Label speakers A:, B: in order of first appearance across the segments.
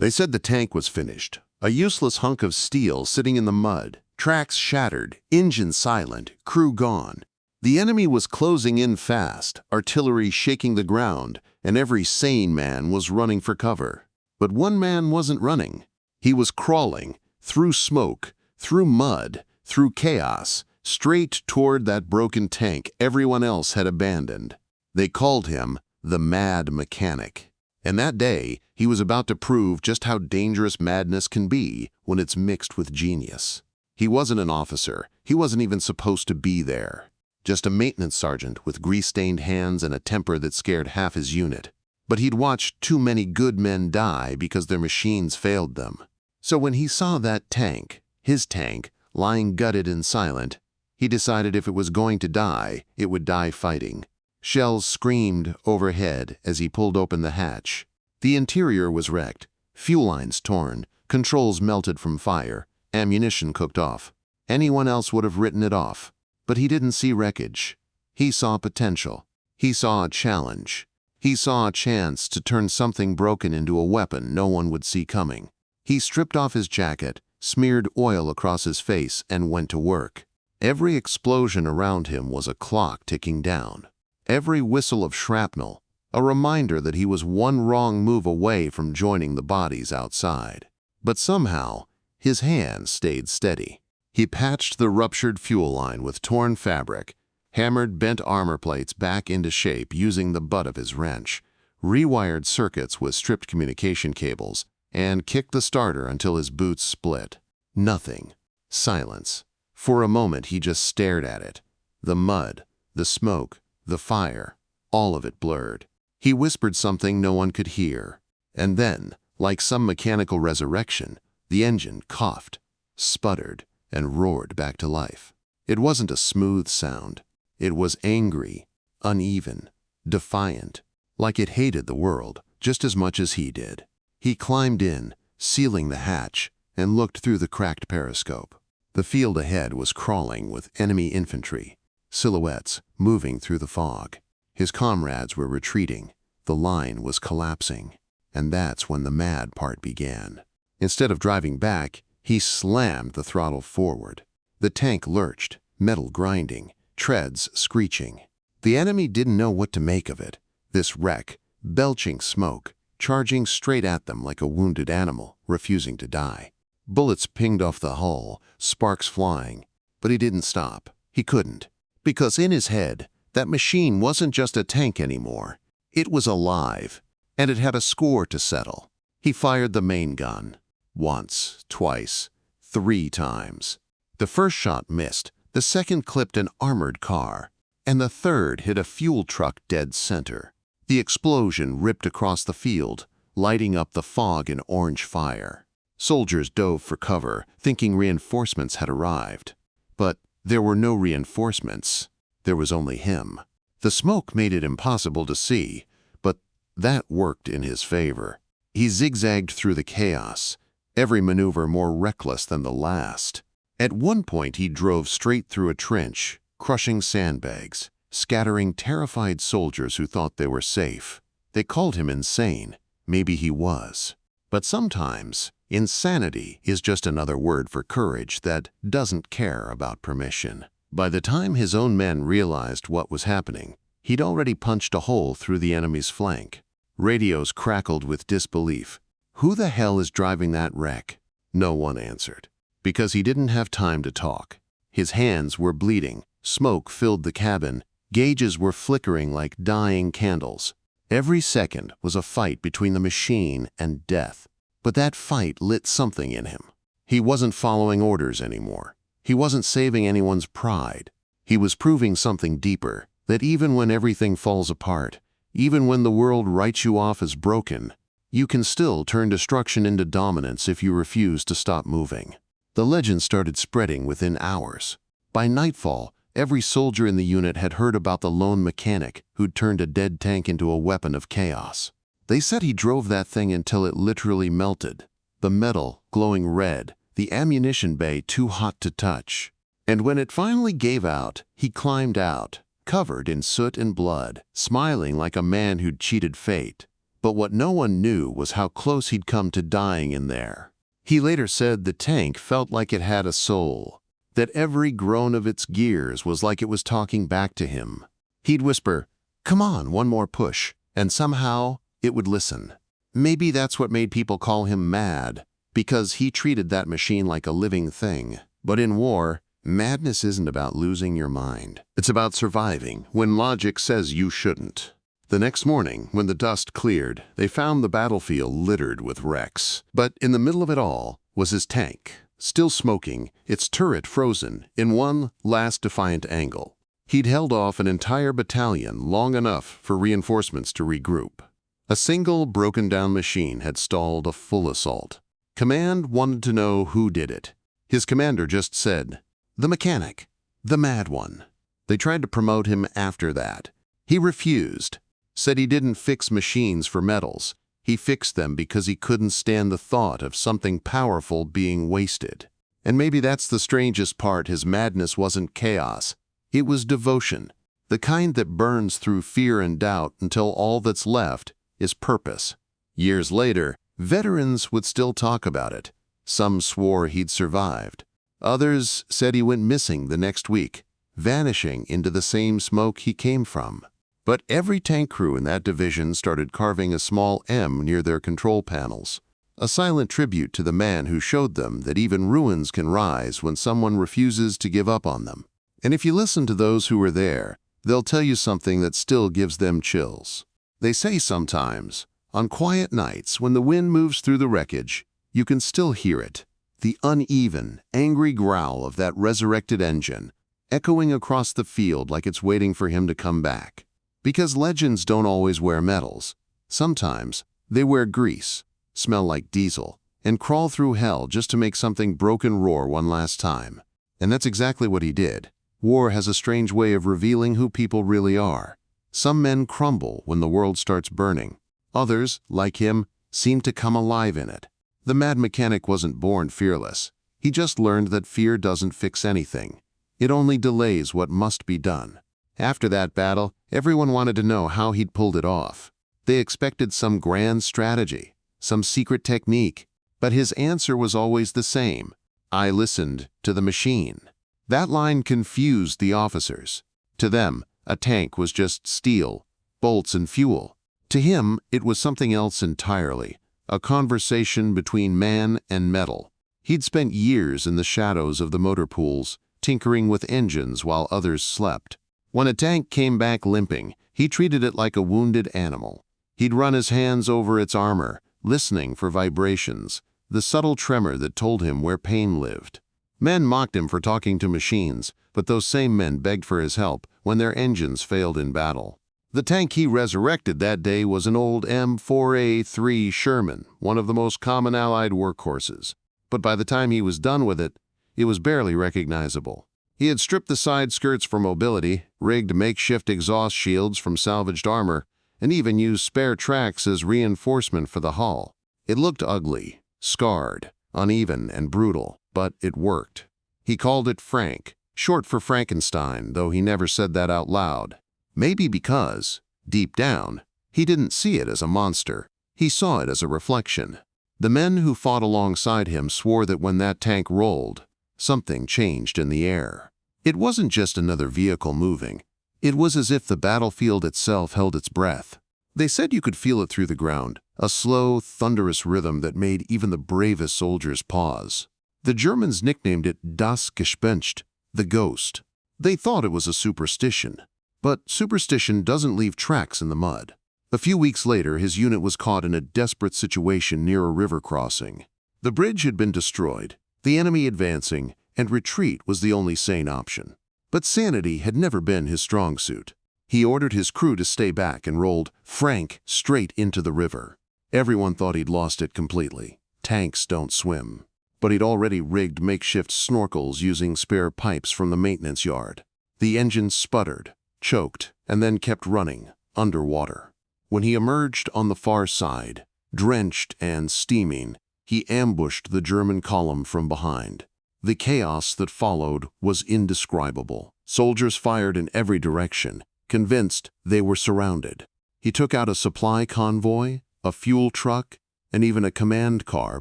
A: They said the tank was finished, a useless hunk of steel sitting in the mud, tracks shattered, engine silent, crew gone. The enemy was closing in fast, artillery shaking the ground, and every sane man was running for cover. But one man wasn't running. He was crawling, through smoke, through mud, through chaos, straight toward that broken tank everyone else had abandoned. They called him the Mad Mechanic. And that day, he was about to prove just how dangerous madness can be when it's mixed with genius. He wasn't an officer. He wasn't even supposed to be there. Just a maintenance sergeant with grease-stained hands and a temper that scared half his unit. But he'd watched too many good men die because their machines failed them. So when he saw that tank, his tank, lying gutted and silent, he decided if it was going to die, it would die fighting. Shells screamed overhead as he pulled open the hatch. The interior was wrecked, fuel lines torn, controls melted from fire, ammunition cooked off. Anyone else would have written it off. But he didn't see wreckage. He saw potential. He saw a challenge. He saw a chance to turn something broken into a weapon no one would see coming. He stripped off his jacket, smeared oil across his face, and went to work. Every explosion around him was a clock ticking down. Every whistle of shrapnel, a reminder that he was one wrong move away from joining the bodies outside. But somehow, his hands stayed steady. He patched the ruptured fuel line with torn fabric, hammered bent armor plates back into shape using the butt of his wrench, rewired circuits with stripped communication cables, and kicked the starter until his boots split. Nothing. Silence. For a moment he just stared at it. The mud, the smoke, the fire, all of it blurred. He whispered something no one could hear. And then, like some mechanical resurrection, the engine coughed, sputtered, and roared back to life. It wasn't a smooth sound. It was angry, uneven, defiant, like it hated the world just as much as he did. He climbed in, sealing the hatch, and looked through the cracked periscope. The field ahead was crawling with enemy infantry, silhouettes moving through the fog. His comrades were retreating. The line was collapsing. And that's when the mad part began. Instead of driving back, he slammed the throttle forward. The tank lurched, metal grinding, treads screeching. The enemy didn't know what to make of it. This wreck, belching smoke, charging straight at them like a wounded animal, refusing to die. Bullets pinged off the hull, sparks flying. But he didn't stop. He couldn't. Because in his head, that machine wasn't just a tank anymore. It was alive, and it had a score to settle. He fired the main gun. Once, twice, 3 times. The first shot missed, the second clipped an armored car, and the third hit a fuel truck dead center. The explosion ripped across the field, lighting up the fog in orange fire. Soldiers dove for cover, thinking reinforcements had arrived. But there were no reinforcements. There was only him. The smoke made it impossible to see, but that worked in his favor. He zigzagged through the chaos, every maneuver more reckless than the last. At one point he drove straight through a trench, crushing sandbags, scattering terrified soldiers who thought they were safe. They called him insane. Maybe he was. But sometimes, insanity is just another word for courage that doesn't care about permission. By the time his own men realized what was happening, he'd already punched a hole through the enemy's flank. Radios crackled with disbelief. Who the hell is driving that wreck? No one answered. Because he didn't have time to talk. His hands were bleeding. Smoke filled the cabin. Gauges were flickering like dying candles. Every second was a fight between the machine and death. But that fight lit something in him. He wasn't following orders anymore. He wasn't saving anyone's pride. He was proving something deeper, that even when everything falls apart, even when the world writes you off as broken, you can still turn destruction into dominance if you refuse to stop moving. The legend started spreading within hours. By nightfall, every soldier in the unit had heard about the lone mechanic who'd turned a dead tank into a weapon of chaos. They said he drove that thing until it literally melted. The metal glowing red, the ammunition bay too hot to touch. And when it finally gave out, he climbed out, covered in soot and blood, smiling like a man who'd cheated fate. But what no one knew was how close he'd come to dying in there. He later said the tank felt like it had a soul, that every groan of its gears was like it was talking back to him. He'd whisper, "Come on, one more push," and somehow it would listen. Maybe that's what made people call him mad, because he treated that machine like a living thing. But in war, madness isn't about losing your mind. It's about surviving when logic says you shouldn't. The next morning, when the dust cleared, they found the battlefield littered with wrecks. But in the middle of it all was his tank, still smoking, its turret frozen in one last defiant angle. He'd held off an entire battalion long enough for reinforcements to regroup. A single broken-down machine had stalled a full assault. Command wanted to know who did it. His commander just said, "The mechanic, the mad one." They tried to promote him after that. He refused, said he didn't fix machines for medals. He fixed them because he couldn't stand the thought of something powerful being wasted. And maybe that's the strangest part. His madness wasn't chaos. It was devotion, the kind that burns through fear and doubt until all that's left is purpose. Years later, veterans would still talk about it. Some swore he'd survived. Others said he went missing the next week, vanishing into the same smoke he came from. But every tank crew in that division started carving a small M near their control panels, a silent tribute to the man who showed them that even ruins can rise when someone refuses to give up on them. And if you listen to those who were there, they'll tell you something that still gives them chills. They say sometimes, on quiet nights when the wind moves through the wreckage, you can still hear it, the uneven, angry growl of that resurrected engine, echoing across the field like it's waiting for him to come back. Because legends don't always wear medals. Sometimes they wear grease, smell like diesel, and crawl through hell just to make something broken roar one last time. And that's exactly what he did. War has a strange way of revealing who people really are. Some men crumble when the world starts burning. Others, like him, seem to come alive in it. The mad mechanic wasn't born fearless. He just learned that fear doesn't fix anything. It only delays what must be done. After that battle, everyone wanted to know how he'd pulled it off. They expected some grand strategy, some secret technique, but his answer was always the same. "I listened to the machine." That line confused the officers. To them, a tank was just steel, bolts, and fuel. To him, it was something else entirely, a conversation between man and metal. He'd spent years in the shadows of the motor pools, tinkering with engines while others slept. When a tank came back limping, he treated it like a wounded animal. He'd run his hands over its armor, listening for vibrations, the subtle tremor that told him where pain lived. Men mocked him for talking to machines, but those same men begged for his help when their engines failed in battle. The tank he resurrected that day was an old M4A3 Sherman, one of the most common Allied workhorses. But by the time he was done with it, it was barely recognizable. He had stripped the side skirts for mobility, rigged makeshift exhaust shields from salvaged armor, and even used spare tracks as reinforcement for the hull. It looked ugly, scarred, uneven, and brutal, but it worked. He called it Frank, short for Frankenstein, though he never said that out loud. Maybe because, deep down, he didn't see it as a monster. He saw it as a reflection. The men who fought alongside him swore that when that tank rolled, something changed in the air. It wasn't just another vehicle moving. It was as if the battlefield itself held its breath. They said you could feel it through the ground, a slow, thunderous rhythm that made even the bravest soldiers pause. The Germans nicknamed it Das Gespenst, the ghost. They thought it was a superstition. But superstition doesn't leave tracks in the mud. A few weeks later, his unit was caught in a desperate situation near a river crossing. The bridge had been destroyed, the enemy advancing, and retreat was the only sane option. But sanity had never been his strong suit. He ordered his crew to stay back and rolled Frank straight into the river. Everyone thought he'd lost it completely. Tanks don't swim. But he'd already rigged makeshift snorkels using spare pipes from the maintenance yard. The engine sputtered, choked, and then kept running, underwater. When he emerged on the far side, drenched and steaming, he ambushed the German column from behind. The chaos that followed was indescribable. Soldiers fired in every direction, convinced they were surrounded. He took out a supply convoy, a fuel truck, and even a command car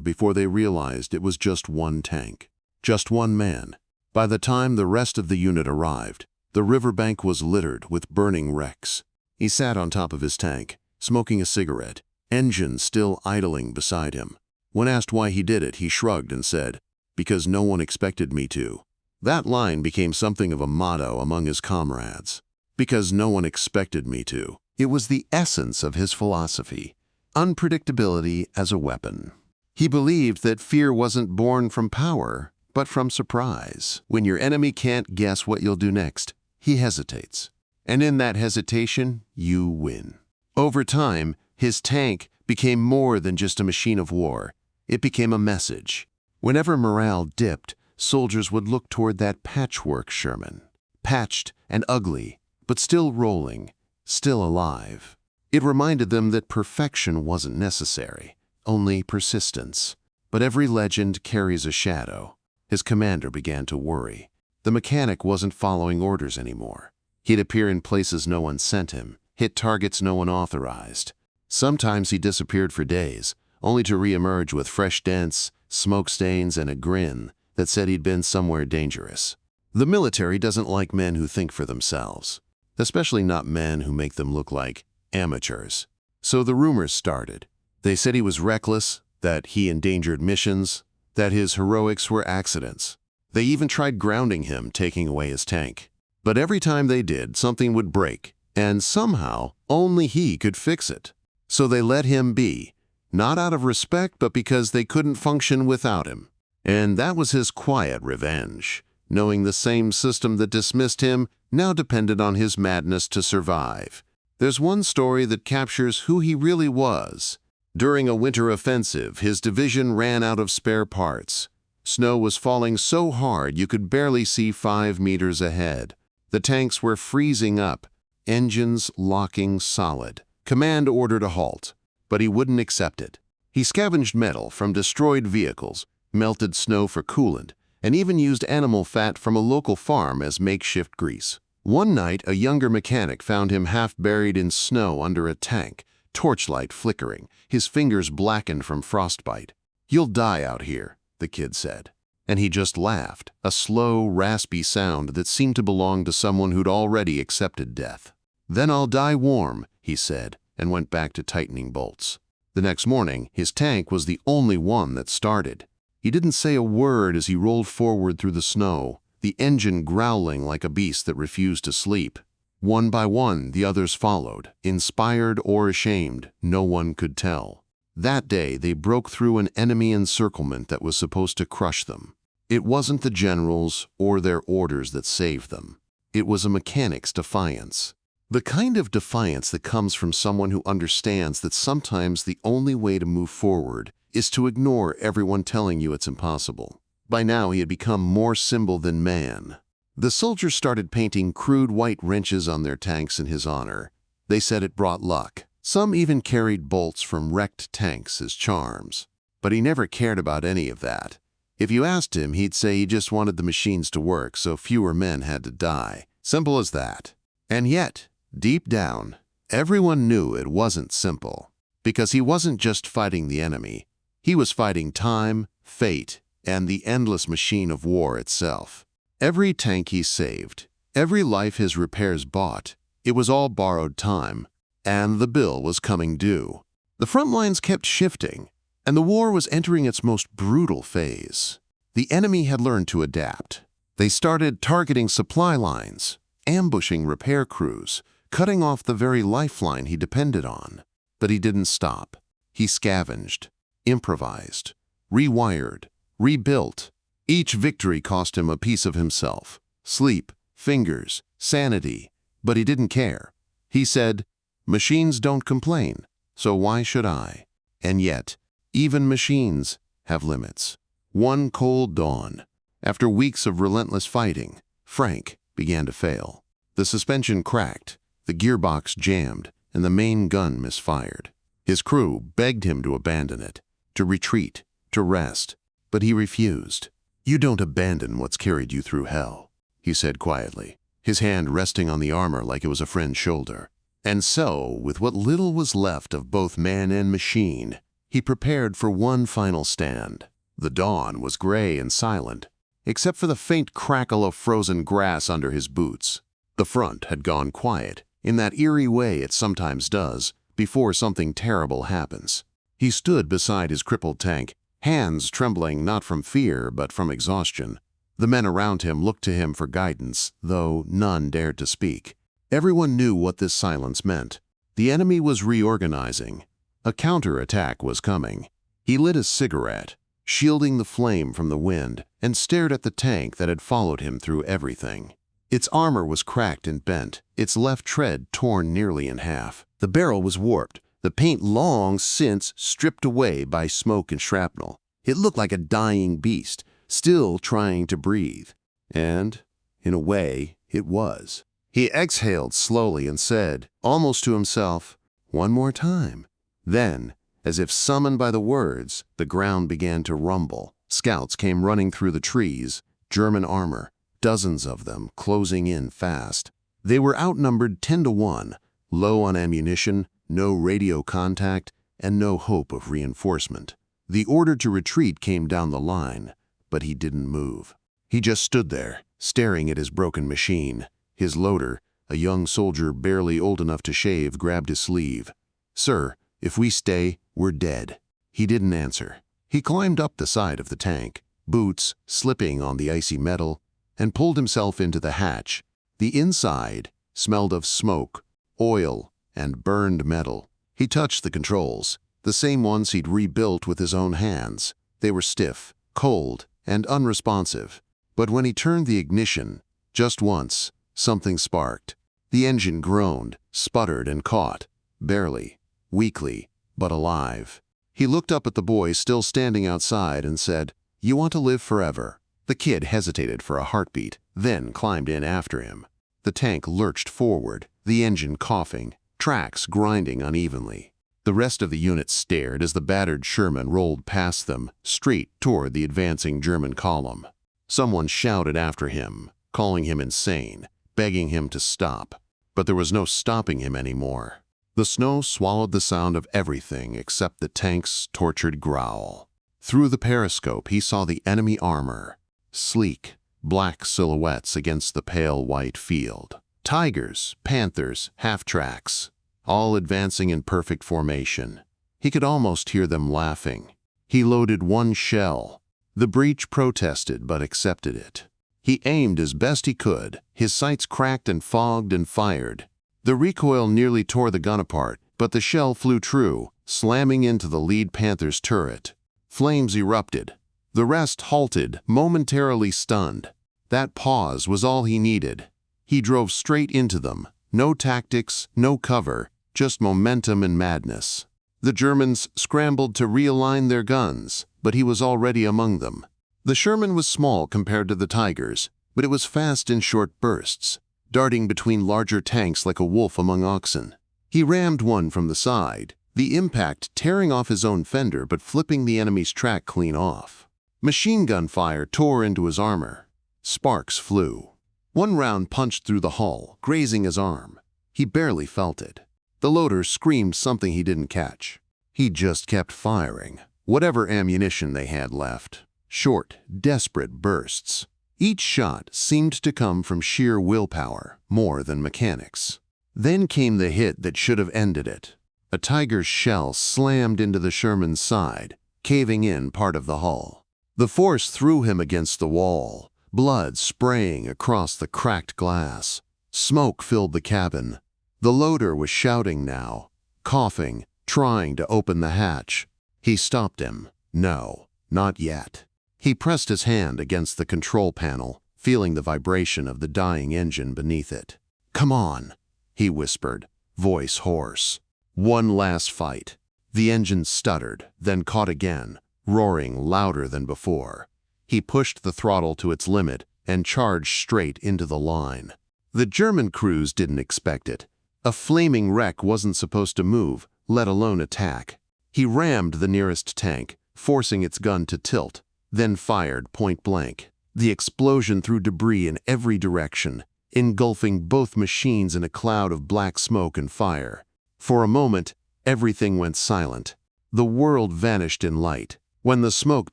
A: before they realized it was just one tank. Just one man. By the time the rest of the unit arrived, the riverbank was littered with burning wrecks. He sat on top of his tank, smoking a cigarette, engine still idling beside him. When asked why he did it, he shrugged and said, "Because no one expected me to." That line became something of a motto among his comrades. Because no one expected me to. It was the essence of his philosophy. Unpredictability as a weapon. He believed that fear wasn't born from power, but from surprise. When your enemy can't guess what you'll do next, he hesitates. And in that hesitation, you win. Over time, his tank became more than just a machine of war. It became a message. Whenever morale dipped, soldiers would look toward that patchwork Sherman. Patched and ugly, but still rolling, still alive. It reminded them that perfection wasn't necessary, only persistence. But every legend carries a shadow. His commander began to worry. The mechanic wasn't following orders anymore. He'd appear in places no one sent him, hit targets no one authorized. Sometimes he disappeared for days, only to reemerge with fresh dents, smoke stains, and a grin that said he'd been somewhere dangerous. The military doesn't like men who think for themselves, especially not men who make them look like amateurs. So the rumors started. They said he was reckless, that he endangered missions, that his heroics were accidents. They even tried grounding him, taking away his tank. But every time they did, something would break, and somehow only he could fix it. So they let him be, not out of respect, but because they couldn't function without him. And that was his quiet revenge, knowing the same system that dismissed him now depended on his madness to survive. There's one story that captures who he really was. During a winter offensive, his division ran out of spare parts. Snow was falling so hard you could barely see 5 meters ahead. The tanks were freezing up, engines locking solid. Command ordered a halt, but he wouldn't accept it. He scavenged metal from destroyed vehicles, melted snow for coolant, and even used animal fat from a local farm as makeshift grease. One night, a younger mechanic found him half buried in snow under a tank, torchlight flickering, his fingers blackened from frostbite. "You'll die out here," the kid said. And he just laughed, a slow, raspy sound that seemed to belong to someone who'd already accepted death. "Then I'll die warm," he said, and went back to tightening bolts. The next morning, his tank was the only one that started. He didn't say a word as he rolled forward through the snow, the engine growling like a beast that refused to sleep. One by one, the others followed, inspired or ashamed, no one could tell. That day, they broke through an enemy encirclement that was supposed to crush them. It wasn't the generals or their orders that saved them. It was a mechanic's defiance. The kind of defiance that comes from someone who understands that sometimes the only way to move forward is to ignore everyone telling you it's impossible. By now, he had become more symbol than man. The soldiers started painting crude white wrenches on their tanks in his honor. They said it brought luck. Some even carried bolts from wrecked tanks as charms. But he never cared about any of that. If you asked him, he'd say he just wanted the machines to work so fewer men had to die. Simple as that. And yet, deep down, everyone knew it wasn't simple. Because he wasn't just fighting the enemy. He was fighting time, fate, and the endless machine of war itself. Every tank he saved, every life his repairs bought, it was all borrowed time, and the bill was coming due. The front lines kept shifting, and the war was entering its most brutal phase. The enemy had learned to adapt. They started targeting supply lines, ambushing repair crews, cutting off the very lifeline he depended on. But he didn't stop. He scavenged, improvised, rewired, rebuilt. Each victory cost him a piece of himself, sleep, fingers, sanity, but he didn't care. He said, "Machines don't complain, so why should I?" And yet, even machines have limits. One cold dawn, after weeks of relentless fighting, Frank began to fail. The suspension cracked, the gearbox jammed, and the main gun misfired. His crew begged him to abandon it, to retreat, to rest, but he refused. "You don't abandon what's carried you through hell," he said quietly, his hand resting on the armor like it was a friend's shoulder. And so, with what little was left of both man and machine, he prepared for one final stand. The dawn was gray and silent, except for the faint crackle of frozen grass under his boots. The front had gone quiet, in that eerie way it sometimes does, before something terrible happens. He stood beside his crippled tank, hands trembling not from fear but from exhaustion. The men around him looked to him for guidance, though none dared to speak. Everyone knew what this silence meant. The enemy was reorganizing. A counterattack was coming. He lit a cigarette, shielding the flame from the wind, and stared at the tank that had followed him through everything. Its armor was cracked and bent, its left tread torn nearly in half. The barrel was warped, the paint long since stripped away by smoke and shrapnel. It looked like a dying beast, still trying to breathe. And, in a way, it was. He exhaled slowly and said, almost to himself, "One more time." Then, as if summoned by the words, the ground began to rumble. Scouts came running through the trees, German armor, dozens of them closing in fast. They were outnumbered 10-1, low on ammunition, no radio contact, and no hope of reinforcement. The order to retreat came down the line, but he didn't move. He just stood there, staring at his broken machine. His loader, a young soldier barely old enough to shave, grabbed his sleeve. "Sir, if we stay, we're dead." He didn't answer. He climbed up the side of the tank, boots slipping on the icy metal, and pulled himself into the hatch. The inside smelled of smoke, oil, and burned metal. He touched the controls, the same ones he'd rebuilt with his own hands. They were stiff, cold, and unresponsive. But when he turned the ignition, just once, something sparked. The engine groaned, sputtered, and caught, barely, weakly, but alive. He looked up at the boy still standing outside and said, "You want to live forever." The kid hesitated for a heartbeat, then climbed in after him. The tank lurched forward, the engine coughing, tracks grinding unevenly. The rest of the unit stared as the battered Sherman rolled past them, straight toward the advancing German column. Someone shouted after him, calling him insane, begging him to stop. But there was no stopping him anymore. The snow swallowed the sound of everything except the tank's tortured growl. Through the periscope he saw the enemy armor, sleek, black silhouettes against the pale white field. Tigers, panthers, half-tracks, all advancing in perfect formation. He could almost hear them laughing. He loaded one shell. The breech protested but accepted it. He aimed as best he could, his sights cracked and fogged and fired. The recoil nearly tore the gun apart, but the shell flew true, slamming into the lead panther's turret. Flames erupted. The rest halted, momentarily stunned. That pause was all he needed. He drove straight into them. No tactics, no cover, just momentum and madness. The Germans scrambled to realign their guns, but he was already among them. The Sherman was small compared to the Tigers, but it was fast in short bursts, darting between larger tanks like a wolf among oxen. He rammed one from the side, the impact tearing off his own fender but flipping the enemy's track clean off. Machine gun fire tore into his armor. Sparks flew. One round punched through the hull, grazing his arm. He barely felt it. The loader screamed something he didn't catch. He just kept firing, whatever ammunition they had left. Short, desperate bursts. Each shot seemed to come from sheer willpower, more than mechanics. Then came the hit that should have ended it. A Tiger's shell slammed into the Sherman's side, caving in part of the hull. The force threw him against the wall, blood spraying across the cracked glass. Smoke filled the cabin. The loader was shouting now, coughing, trying to open the hatch. He stopped him. No, not yet. He pressed his hand against the control panel, feeling the vibration of the dying engine beneath it. "Come on," he whispered, voice hoarse. One last fight. The engine stuttered, then caught again, roaring louder than before. He pushed the throttle to its limit and charged straight into the line. The German crews didn't expect it. A flaming wreck wasn't supposed to move, let alone attack. He rammed the nearest tank, forcing its gun to tilt, then fired point blank. The explosion threw debris in every direction. engulfing both machines in a cloud of black smoke and fire. For a moment, everything went silent. The world vanished in light. When the smoke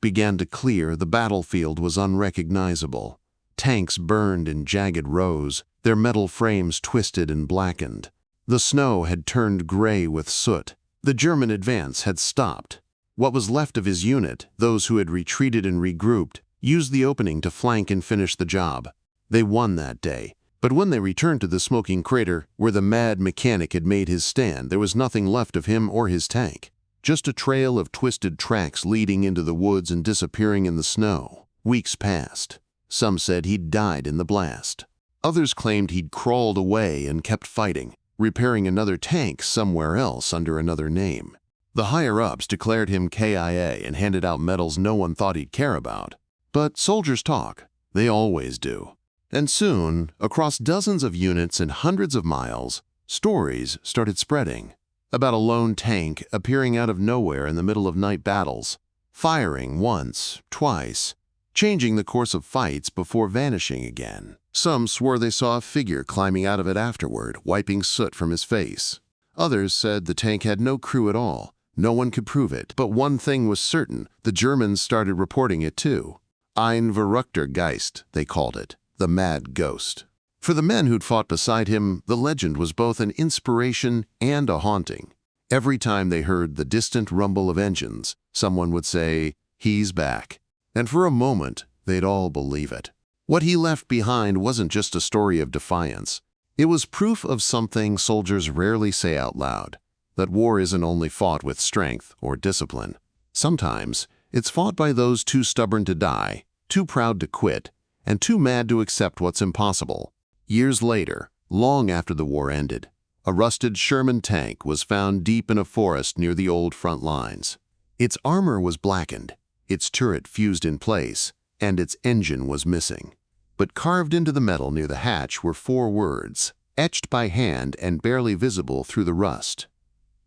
A: began to clear, the battlefield was unrecognizable. Tanks burned in jagged rows, their metal frames twisted and blackened. The snow had turned gray with soot. The German advance had stopped. What was left of his unit, those who had retreated and regrouped, used the opening to flank and finish the job. They won that day. But when they returned to the smoking crater where the mad mechanic had made his stand, there was nothing left of him or his tank. Just a trail of twisted tracks leading into the woods and disappearing in the snow. Weeks passed. Some said he'd died in the blast. Others claimed he'd crawled away and kept fighting, repairing another tank somewhere else under another name. The higher-ups declared him KIA and handed out medals no one thought he'd care about. But soldiers talk. They always do. And soon, across dozens of units and hundreds of miles, stories started spreading about a lone tank appearing out of nowhere in the middle of night battles, firing once, twice, changing the course of fights before vanishing again. Some swore they saw a figure climbing out of it afterward, wiping soot from his face. Others said the tank had no crew at all. No one could prove it. But one thing was certain, the Germans started reporting it too. Ein verrückter Geist, they called it, the mad ghost. For the men who'd fought beside him, the legend was both an inspiration and a haunting. Every time they heard the distant rumble of engines, someone would say, "He's back." And for a moment, they'd all believe it. What he left behind wasn't just a story of defiance. It was proof of something soldiers rarely say out loud, that war isn't only fought with strength or discipline. Sometimes, it's fought by those too stubborn to die, too proud to quit, and too mad to accept what's impossible. Years later, long after the war ended, a rusted Sherman tank was found deep in a forest near the old front lines. Its armor was blackened, its turret fused in place, and its engine was missing. But carved into the metal near the hatch were 4 words, etched by hand and barely visible through the rust.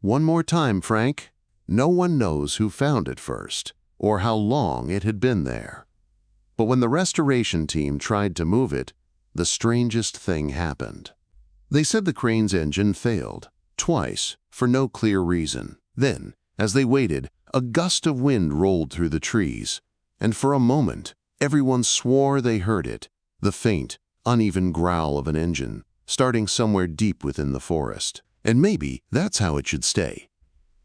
A: "One more time, Frank." No one knows who found it first, or how long it had been there. But when the restoration team tried to move it, the strangest thing happened. They said the crane's engine failed, twice, for no clear reason. Then, as they waited, a gust of wind rolled through the trees, and for a moment, everyone swore they heard it, the faint, uneven growl of an engine, starting somewhere deep within the forest. And maybe that's how it should stay.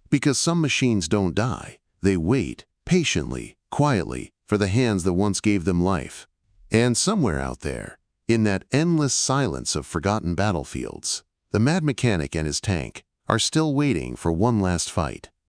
A: Because some machines don't die, they wait, patiently, quietly, for the hands that once gave them life. And somewhere out there, in that endless silence of forgotten battlefields, the mad mechanic and his tank are still waiting for one last fight.